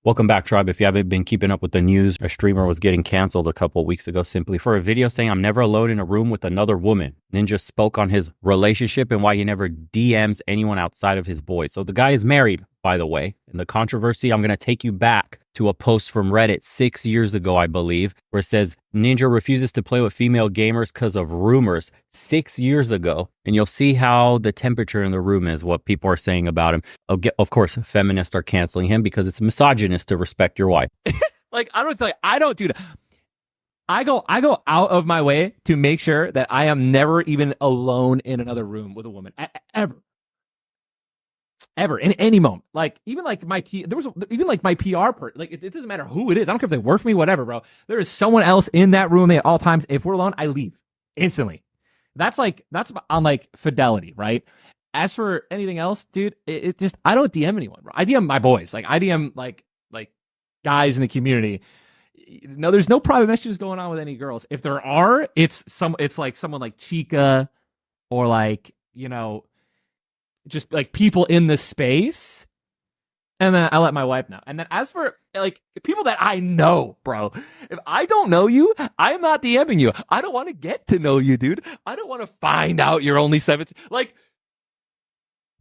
Welcome back, tribe. If you haven't been keeping up with the news, a streamer was getting canceled a couple of weeks ago simply for a video saying, "I'm never alone in a room with another woman." Ninja spoke on his relationship and why he never DMs anyone outside of his boys. So the guy is married, by the way. And the controversy, I'm going to take you back to a post from Reddit 6 years ago, I believe, where it says, Ninja refuses to play with female gamers because of rumors 6 years ago. And you'll see how the temperature in the room is, what people are saying about him. Of course, feminists are canceling him because it's misogynist to respect your wife. Like, I don't tell you, I don't do that. I go out of my way to make sure that I am never even alone in another room with a woman ever in any moment. Like, even like my my PR like it doesn't matter who it is. I don't care if they work for me, whatever, bro. There is someone else in that room at all times. If we're alone, I leave instantly. That's on like fidelity, right? As for anything else, dude, it just, I don't DM anyone, bro. I DM my boys. Like, I DM like guys in the community. No, there's no private messages going on with any girls. If there are, it's like someone like Chica or like, you know, just like people in the space. And then I let my wife know. And then as for like people that I know, bro, if I don't know you, I'm not DMing you. I don't want to get to know you, dude. I don't want to find out you're only 17. Like,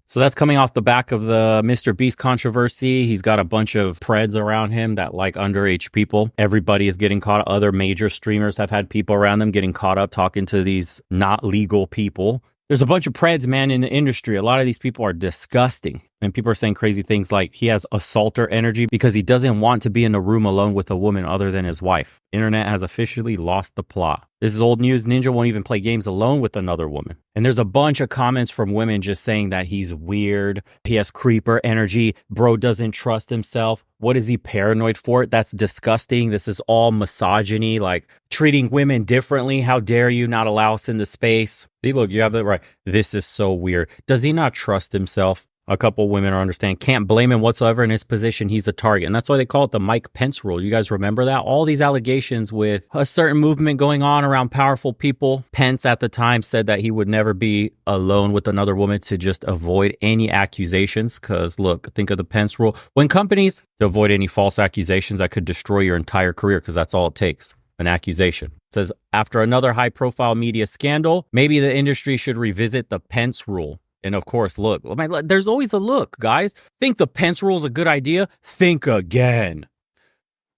so that's coming off the back of the Mr. Beast controversy. He's got a bunch of preds around him that like underage people. Everybody is getting caught. Other major streamers have had people around them getting caught up talking to these not legal people. There's a bunch of preds, man, in the industry. A lot of these people are disgusting. And people are saying crazy things like he has assaulter energy because he doesn't want to be in a room alone with a woman other than his wife. Internet has officially lost the plot. This is old news. Ninja won't even play games alone with another woman. And there's a bunch of comments from women just saying that he's weird. He has creeper energy. Bro doesn't trust himself. What is he paranoid for? That's disgusting. This is all misogyny, like treating women differently. How dare you not allow us into space? See, look, you have that right. This is so weird. Does he not trust himself? A couple women understand. Can't blame him whatsoever in his position. He's the target. And that's why they call it the Mike Pence rule. You guys remember that? All these allegations with a certain movement going on around powerful people. Pence at the time said that he would never be alone with another woman to just avoid any accusations. Because look, think of the Pence rule. When companies, to avoid any false accusations that could destroy your entire career, because that's all it takes. An accusation. It says, after another high-profile media scandal, maybe the industry should revisit the Pence rule. And of course, look, there's always a look, guys. Think the Pence rule is a good idea? Think again.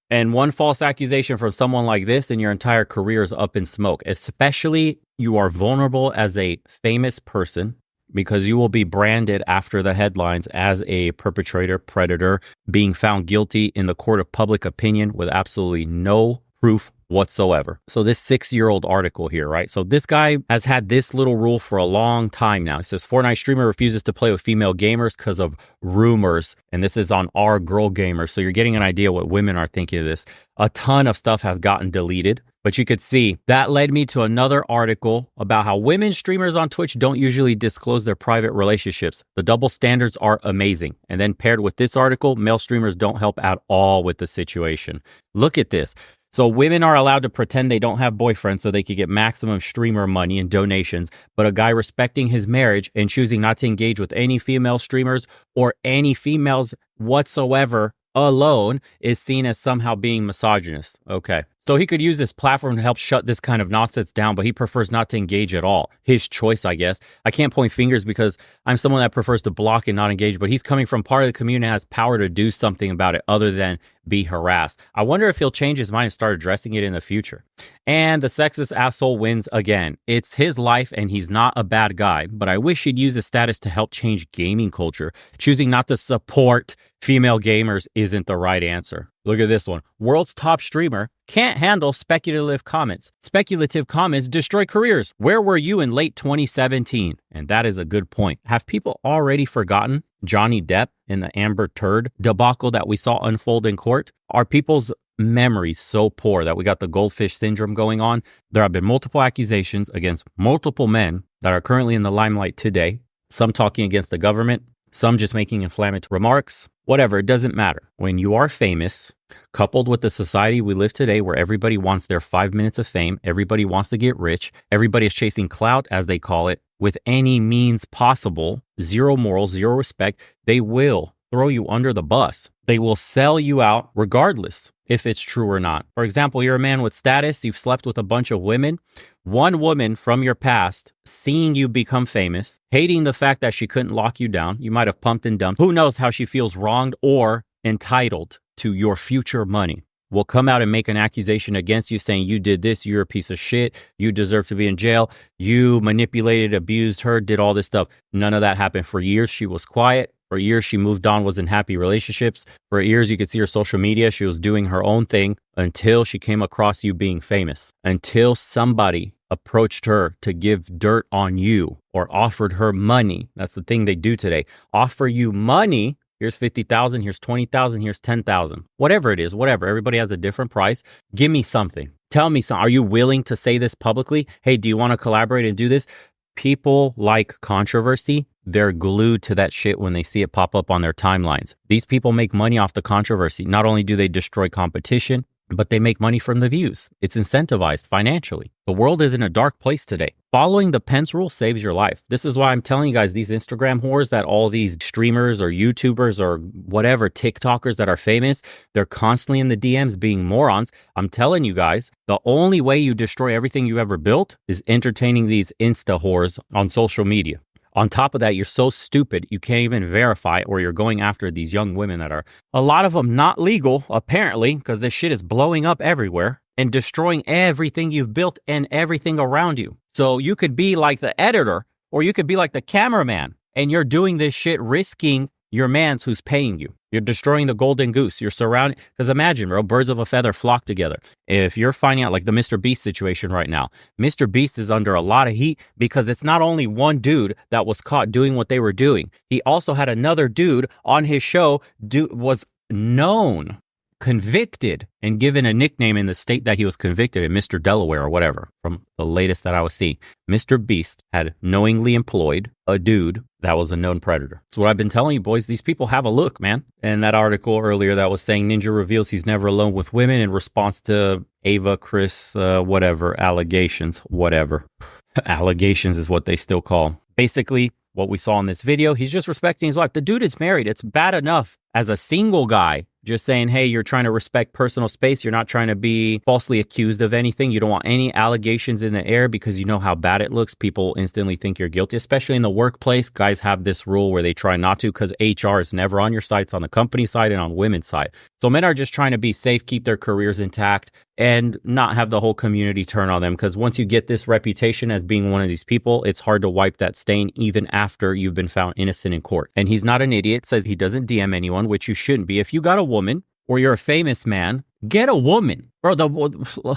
And one false accusation from someone like this and your entire career is up in smoke. Especially you are vulnerable as a famous person because you will be branded after the headlines as a perpetrator, predator, being found guilty in the court of public opinion with absolutely no proof whatsoever. So this 6-year-old article here, right? So this guy has had this little rule for a long time now. It says Fortnite streamer refuses to play with female gamers because of rumors. And this is on our girl gamers. So you're getting an idea what women are thinking of this. A ton of stuff have gotten deleted. But you could see that led me to another article about how women streamers on Twitch don't usually disclose their private relationships. The double standards are amazing. And then paired with this article, male streamers don't help at all with the situation. Look at this. So women are allowed to pretend they don't have boyfriends so they could get maximum streamer money and donations. But a guy respecting his marriage and choosing not to engage with any female streamers or any females whatsoever alone is seen as somehow being misogynist. Okay. So he could use this platform to help shut this kind of nonsense down, but he prefers not to engage at all. His choice, I guess. I can't point fingers because I'm someone that prefers to block and not engage, but he's coming from part of the community that has power to do something about it other than be harassed. I wonder if he'll change his mind and start addressing it in the future. And the sexist asshole wins again. It's his life and he's not a bad guy, but I wish he'd use his status to help change gaming culture. Choosing not to support female gamers isn't the right answer. Look at this one. World's top streamer can't handle speculative comments. Speculative comments destroy careers. Where were you in late 2017? And that is a good point. Have people already forgotten Johnny Depp and the Amber Turd debacle that we saw unfold in court? Are people's memories so poor that we got the goldfish syndrome going on? There have been multiple accusations against multiple men that are currently in the limelight today. Some talking against the government, some just making inflammatory remarks. Whatever, it doesn't matter. When you are famous, coupled with the society we live today where everybody wants their 5 minutes of fame, everybody wants to get rich, everybody is chasing clout, as they call it, with any means possible, zero morals, zero respect, they will throw you under the bus. They will sell you out regardless if it's true or not. For example, you're a man with status, you've slept with a bunch of women. One woman from your past seeing you become famous, hating the fact that she couldn't lock you down. You might have pumped and dumped. Who knows how she feels wronged or entitled to your future money. Will come out and make an accusation against you saying you did this, you're a piece of shit, you deserve to be in jail, you manipulated, abused her, did all this stuff. None of that happened. For years, she was quiet. For years, she moved on, was in happy relationships. For years, you could see her social media. She was doing her own thing until she came across you being famous, until somebody approached her to give dirt on you or offered her money. That's the thing they do today. Offer you money. Here's 50,000, here's 20,000, here's 10,000. Whatever it is, whatever. Everybody has a different price. Give me something. Tell me something. Are you willing to say this publicly? Hey, do you want to collaborate and do this? People like controversy. They're glued to that shit when they see it pop up on their timelines. These people make money off the controversy. Not only do they destroy competition, but they make money from the views. It's incentivized financially. The world is in a dark place today. Following the Pence rule saves your life. This is why I'm telling you guys, these Instagram whores that all these streamers or YouTubers or whatever, TikTokers that are famous, they're constantly in the DMs being morons. I'm telling you guys, the only way you destroy everything you ever built is entertaining these Insta whores on social media. On top of that, you're so stupid, you can't even verify it, or you're going after these young women that are, a lot of them not legal, apparently, because this shit is blowing up everywhere and destroying everything you've built and everything around you. So you could be like the editor, or you could be like the cameraman, and you're doing this shit risking your man's who's paying you. You're destroying the golden goose. You're surrounding, because imagine, bro, birds of a feather flock together. If you're finding out like the Mr. Beast situation right now, Mr. Beast is under a lot of heat because it's not only one dude that was caught doing what they were doing. He also had another dude on his show was known, convicted, and given a nickname in the state that he was convicted in, Mr. Delaware or whatever, from the latest that I was seeing. Mr. Beast had knowingly employed a dude that was a known predator. That's what I've been telling you, boys. These people have a look, man. And that article earlier that was saying Ninja reveals he's never alone with women in response to Ava, Chris, whatever, allegations, whatever. Allegations is what they still call. Basically, what we saw in this video, he's just respecting his wife. The dude is married. It's bad enough as a single guy just saying, hey, you're trying to respect personal space. You're not trying to be falsely accused of anything. You don't want any allegations in the air because you know how bad it looks. People instantly think you're guilty, especially in the workplace. Guys have this rule where they try not to because HR is never on your side. It's on the company side and on women's side. So men are just trying to be safe, keep their careers intact, and not have the whole community turn on them. Because once you get this reputation as being one of these people, it's hard to wipe that stain even after you've been found innocent in court. And he's not an idiot, says he doesn't DM anyone, which you shouldn't be. If you got a woman or you're a famous man, get a woman. Bro,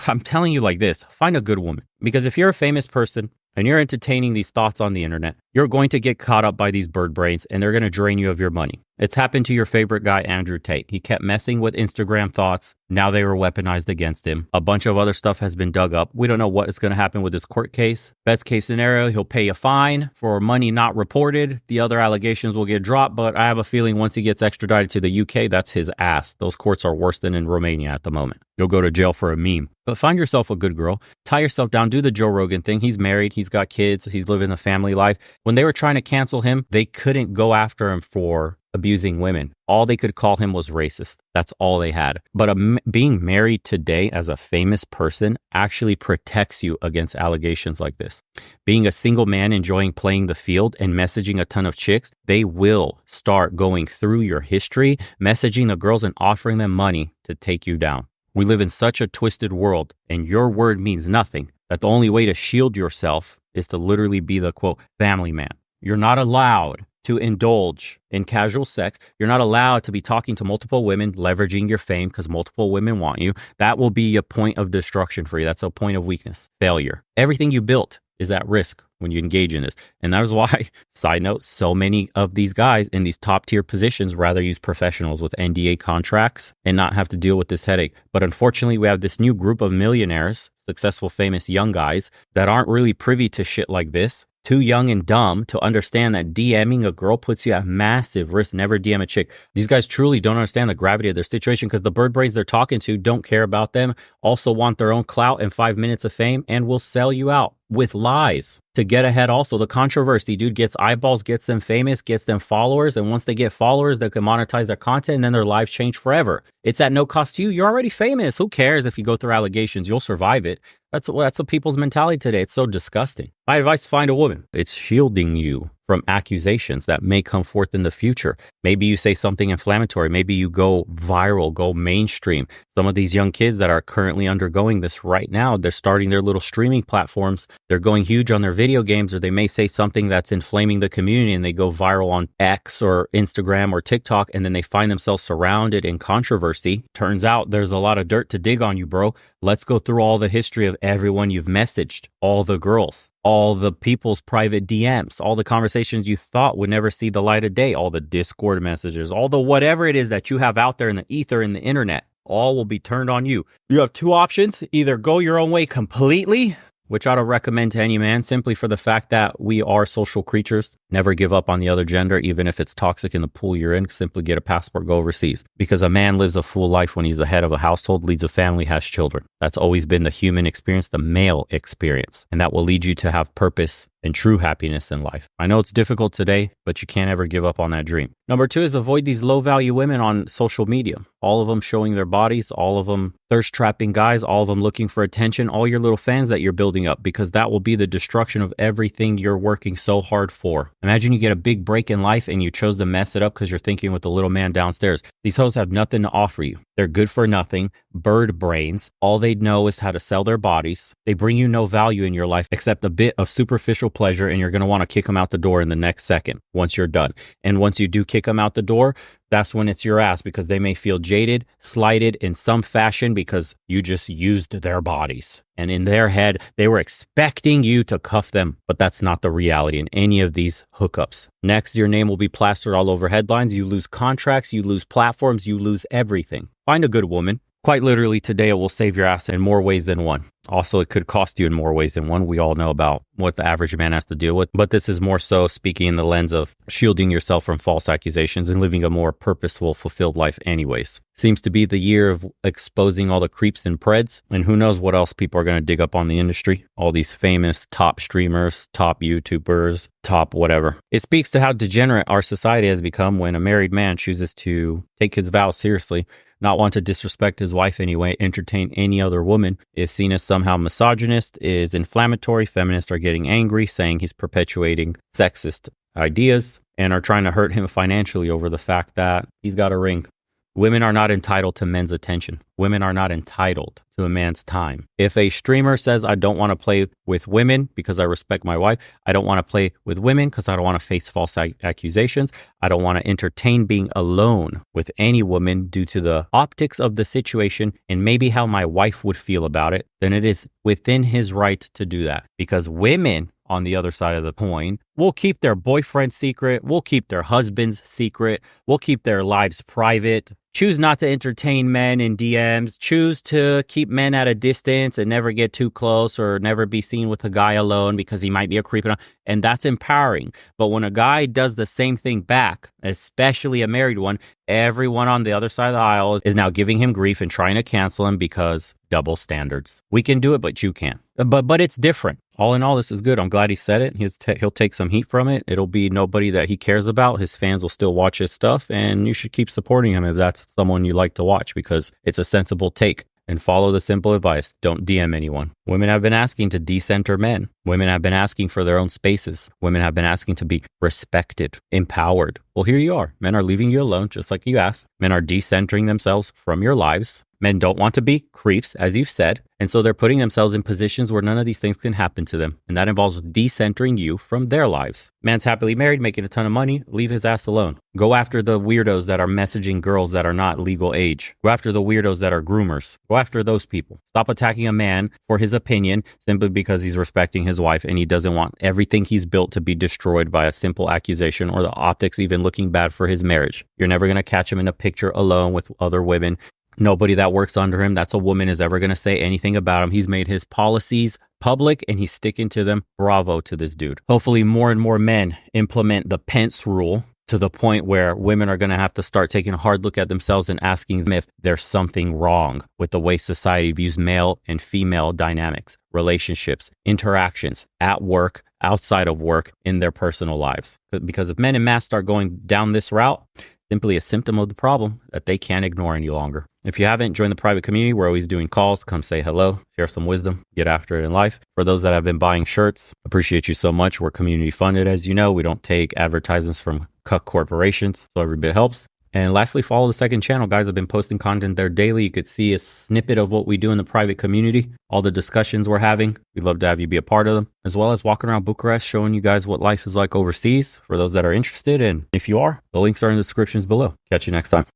I'm telling you like this, find a good woman. Because if you're a famous person and you're entertaining these thoughts on the internet, you're going to get caught up by these bird brains and they're going to drain you of your money. It's happened to your favorite guy, Andrew Tate. He kept messing with Instagram thoughts. Now they were weaponized against him. A bunch of other stuff has been dug up. We don't know what is going to happen with this court case. Best case scenario, he'll pay a fine for money not reported. The other allegations will get dropped, but I have a feeling once he gets extradited to the UK, that's his ass. Those courts are worse than in Romania at the moment. You'll go to jail for a meme. But find yourself a good girl. Tie yourself down. Do the Joe Rogan thing. He's married. He's got kids. He's living a family life. When they were trying to cancel him, they couldn't go after him for abusing women. All they could call him was racist. That's all they had. But being married today as a famous person actually protects you against allegations like this. Being a single man enjoying playing the field and messaging a ton of chicks, they will start going through your history, messaging the girls and offering them money to take you down. We live in such a twisted world, and your word means nothing, that the only way to shield yourself is to literally be the, quote, family man. You're not allowed to indulge in casual sex. You're not allowed to be talking to multiple women, leveraging your fame because multiple women want you. That will be a point of destruction for you. That's a point of weakness, failure. Everything you built is at risk when you engage in this. And that is why, side note, so many of these guys in these top tier positions rather use professionals with NDA contracts and not have to deal with this headache. But unfortunately, we have this new group of millionaires, successful, famous young guys that aren't really privy to shit like this. Too young and dumb to understand that DMing a girl puts you at massive risk. Never DM a chick. These guys truly don't understand the gravity of their situation because the bird brains they're talking to don't care about them, also want their own clout and 5 minutes of fame, and will sell you out. with lies to get ahead. Also, the controversy, dude, gets eyeballs, gets them famous, gets them followers. And once they get followers, they can monetize their content and then their lives change forever. It's at no cost to you. You're already famous. Who cares if you go through allegations? You'll survive it. That's the people's mentality today. It's so disgusting. My advice, find a woman. It's shielding you from accusations that may come forth in the future. Maybe you say something inflammatory. Maybe you go viral, go mainstream. Some of these young kids that are currently undergoing this right now, they're starting their little streaming platforms. They're going huge on their video games, or they may say something that's inflaming the community and they go viral on X or Instagram or TikTok, and then they find themselves surrounded in controversy. Turns out there's a lot of dirt to dig on you, bro. Let's go through all the history of everyone you've messaged, all the girls, all the people's private DMs, all the conversations you thought would never see the light of day, all the Discord messages, all the whatever it is that you have out there in the ether, in the internet, all will be turned on you. You have two options: either go your own way completely, which I don't recommend to any man, simply for the fact that we are social creatures. Never give up on the other gender, even if it's toxic in the pool you're in. Simply get a passport, go overseas. Because a man lives a full life when he's the head of a household, leads a family, has children. That's always been the human experience, the male experience. And that will lead you to have purpose and true happiness in life. I know it's difficult today, but you can't ever give up on that dream. Number two is avoid these low-value women on social media. All of them showing their bodies, all of them thirst-trapping guys, all of them looking for attention, all your little fans that you're building up, because that will be the destruction of everything you're working so hard for. Imagine you get a big break in life and you chose to mess it up because you're thinking with the little man downstairs. These hoes have nothing to offer you. They're good for nothing, bird brains. All they know is how to sell their bodies. They bring you no value in your life except a bit of superficial pleasure, and you're going to want to kick them out the door in the next second once you're done. And once you do kick them out the door, that's when it's your ass, because they may feel jaded, slighted in some fashion because you just used their bodies. And in their head, they were expecting you to cuff them, but that's not the reality in any of these hookups. Next, your name will be plastered all over headlines. You lose contracts, you lose platforms, you lose everything. Find a good woman. Quite literally, today it will save your ass in more ways than one. Also, it could cost you in more ways than one. We all know about what the average man has to deal with, but this is more so speaking in the lens of shielding yourself from false accusations and living a more purposeful, fulfilled life anyways. Seems to be the year of exposing all the creeps and preds, and who knows what else people are going to dig up on the industry. All these famous top streamers, top YouTubers, top whatever. It speaks to how degenerate our society has become when a married man chooses to take his vows seriously, not want to disrespect his wife anyway, entertain any other woman, is seen as somehow misogynist, is inflammatory. Feminists are getting angry, saying he's perpetuating sexist ideas, and are trying to hurt him financially over the fact that he's got a ring. Women are not entitled to men's attention. Women are not entitled to a man's time. If a streamer says, I don't want to play with women because I respect my wife, I don't want to play with women because I don't want to face false accusations, I don't want to entertain being alone with any woman due to the optics of the situation and maybe how my wife would feel about it, then it is within his right to do that. Because women, on the other side of the coin, will keep their boyfriend secret, will keep their husbands secret, will keep their lives private, choose not to entertain men in DMs, choose to keep men at a distance and never get too close or never be seen with a guy alone because he might be a creep. And that's empowering. But when a guy does the same thing back, especially a married one, everyone on the other side of the aisle is now giving him grief and trying to cancel him because double standards. We can do it, but you can't. But it's different. All in all, this is good. I'm glad he said it. He'll take some heat from it. It'll be nobody that he cares about. His fans will still watch his stuff, and you should keep supporting him if that's someone you like to watch, because it's a sensible take. And follow the simple advice. Don't DM anyone. Women have been asking to decenter men. Women have been asking for their own spaces. Women have been asking to be respected, empowered. Well, here you are. Men are leaving you alone, just like you asked. Men are decentering themselves from your lives. Men don't want to be creeps, as you've said. And so they're putting themselves in positions where none of these things can happen to them. And that involves decentering you from their lives. Man's happily married, making a ton of money. Leave his ass alone. Go after the weirdos that are messaging girls that are not legal age. Go after the weirdos that are groomers. Go after those people. Stop attacking a man for his opinion simply because he's respecting his wife and he doesn't want everything he's built to be destroyed by a simple accusation or the optics even looking bad for his marriage. You're never going to catch him in a picture alone with other women. Nobody that works under him, that's a woman, is ever going to say anything about him. He's made his policies public and he's sticking to them. Bravo to this dude. Hopefully more and more men implement the Pence rule to the point where women are going to have to start taking a hard look at themselves and asking them if there's something wrong with the way society views male and female dynamics, relationships, interactions at work, outside of work, in their personal lives. Because if men en masse start going down this route, simply a symptom of the problem that they can't ignore any longer. If you haven't joined the private community, we're always doing calls. Come say hello, share some wisdom, get after it in life. For those that have been buying shirts, appreciate you so much. We're community funded, as you know. We don't take advertisements from cuck corporations, so every bit helps. And lastly, follow the second channel, guys. I've been posting content there daily. You could see a snippet of what we do in the private community, all the discussions we're having. We'd love to have you be a part of them, as well as walking around Bucharest, showing you guys what life is like overseas for those that are interested. And if you are, the links are in the descriptions below. Catch you next time.